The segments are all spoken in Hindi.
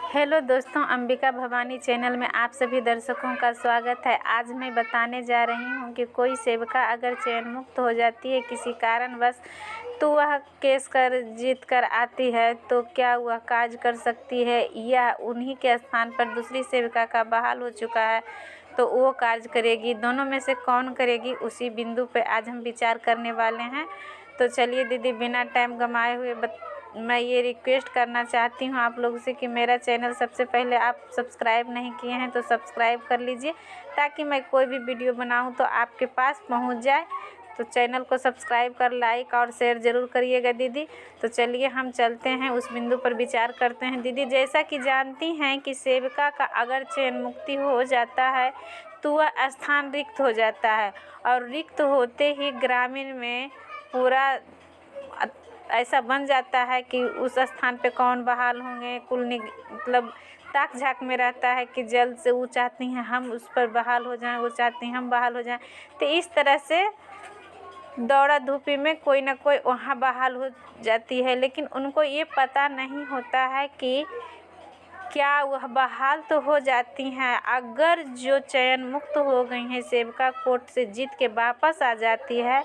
हेलो दोस्तों, अंबिका भवानी चैनल में आप सभी दर्शकों का स्वागत है। आज मैं बताने जा रही हूँ कि कोई सेविका अगर चयन मुक्त हो जाती है किसी कारणवश, तो वह केस कर जीत कर आती है तो क्या वह कार्य कर सकती है, या उन्हीं के स्थान पर दूसरी सेविका का बहाल हो चुका है तो वो कार्य करेगी। दोनों में से कौन करेगी, उसी बिंदु पर आज हम विचार करने वाले हैं। तो चलिए दीदी, बिना टाइम गंवाए हुए मैं ये रिक्वेस्ट करना चाहती हूँ आप लोगों से कि मेरा चैनल सबसे पहले आप सब्सक्राइब नहीं किए हैं तो सब्सक्राइब कर लीजिए, ताकि मैं कोई भी वीडियो बनाऊँ तो आपके पास पहुँच जाए। तो चैनल को सब्सक्राइब कर लाइक और शेयर ज़रूर करिएगा दीदी। तो चलिए हम चलते हैं, उस बिंदु पर विचार करते हैं। दीदी, जैसा कि जानती हैं कि सेविका का अगर चयन मुक्ति हो जाता है तो वह स्थान रिक्त हो जाता है, और रिक्त होते ही ग्रामीण में पूरा ऐसा बन जाता है कि उस स्थान पे कौन बहाल होंगे। मतलब ताक झाक में रहता है कि जल्द से वो चाहती हैं हम उस पर बहाल हो जाएं, वो चाहती हैं हम बहाल हो जाएं। तो इस तरह से दौड़ा धूपी में कोई ना कोई वहाँ बहाल हो जाती है, लेकिन उनको ये पता नहीं होता है कि क्या वह बहाल तो हो जाती हैं। अगर जो चयन मुक्त हो गई हैं सेविका कोर्ट से जीत के वापस आ जाती है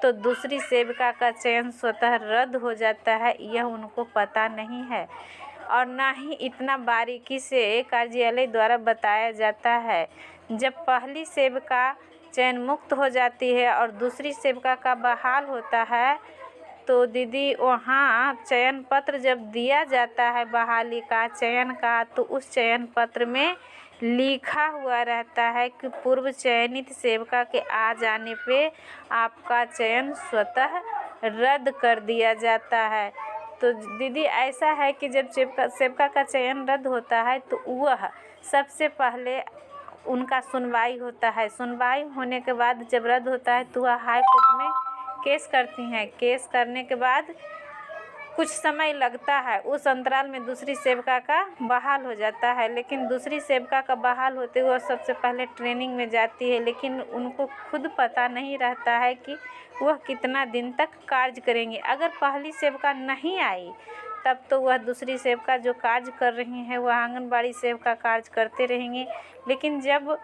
तो दूसरी सेविका का चयन स्वतः रद्द हो जाता है। यह उनको पता नहीं है और ना ही इतना बारीकी से कार्यालय द्वारा बताया जाता है। जब पहली सेविका चयन मुक्त हो जाती है और दूसरी सेविका का बहाल होता है तो दीदी वहाँ चयन पत्र जब दिया जाता है बहाली का, चयन का, तो उस चयन पत्र में लिखा हुआ रहता है कि पूर्व चयनित सेविका के आ जाने पे आपका चयन स्वतः रद्द कर दिया जाता है। तो दीदी ऐसा है कि जब सेविका का चयन रद्द होता है तो वह सबसे पहले उनका सुनवाई होता है। सुनवाई होने के बाद जब रद्द होता है तो वह हाई कोर्ट में केस करती हैं। केस करने के बाद कुछ समय लगता है, उस अंतराल में दूसरी सेविका का बहाल हो जाता है। लेकिन दूसरी सेविका का बहाल होते हुए सबसे पहले ट्रेनिंग में जाती है, लेकिन उनको खुद पता नहीं रहता है कि वह कितना दिन तक कार्य करेंगी। अगर पहली सेविका नहीं आई तब तो वह दूसरी सेविका जो कार्य कर रही हैं वह आंगनबाड़ी सेविका कार्य करते रहेंगे। लेकिन जब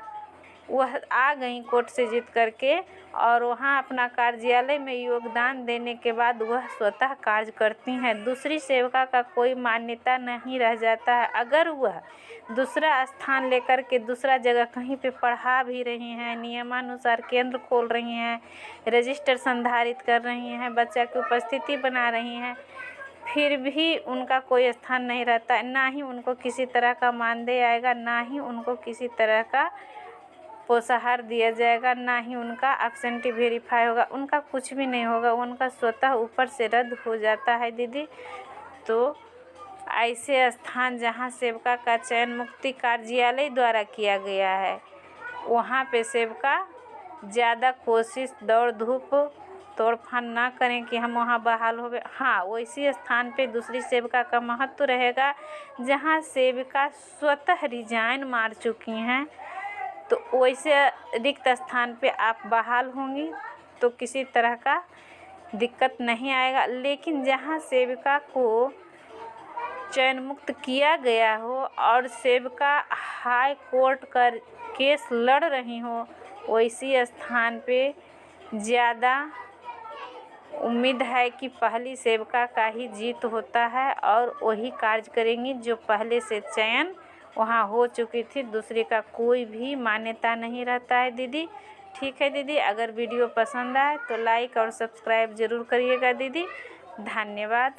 वह आ गई कोर्ट से जीत करके और वहाँ अपना कार्यालय में योगदान देने के बाद वह स्वतः कार्य करती हैं। दूसरी सेविका का कोई मान्यता नहीं रह जाता है। अगर वह दूसरा स्थान लेकर के दूसरा जगह कहीं पे पढ़ा भी रही हैं, नियमानुसार केंद्र खोल रही हैं, रजिस्टर संधारित कर रही हैं, बच्चा की उपस्थिति बना रही हैं, फिर भी उनका कोई स्थान नहीं रहता। ना ही उनको किसी तरह का मानदेय आएगा, ना ही उनको किसी तरह का पोषाहार दिया जाएगा, ना ही उनका एब्सेंटी वेरीफाई होगा, उनका कुछ भी नहीं होगा। उनका स्वतः ऊपर से रद्द हो जाता है दीदी। तो ऐसे स्थान जहां सेविका का चयन मुक्ति कार्यालय द्वारा किया गया है वहां पे सेविका ज़्यादा कोशिश दौड़ धूप तोड़फान ना करें कि हम वहाँ बहाल हो गए। हाँ, वैसी स्थान पे दूसरी सेविका का महत्व रहेगा जहाँ सेविका स्वतः रिजाइन मार चुकी हैं। तो वैसे रिक्त स्थान पे आप बहाल होंगी तो किसी तरह का दिक्कत नहीं आएगा। लेकिन जहाँ सेविका को चयन मुक्त किया गया हो और सेविका हाई कोर्ट का केस लड़ रही हो, वैसी स्थान पे ज़्यादा उम्मीद है कि पहली सेविका का ही जीत होता है और वही कार्य करेंगी जो पहले से चयन वहाँ हो चुकी थी। दूसरे का कोई भी मान्यता नहीं रहता है दीदी। ठीक है दीदी, अगर वीडियो पसंद आए तो लाइक और सब्सक्राइब ज़रूर करिएगा दीदी। धन्यवाद।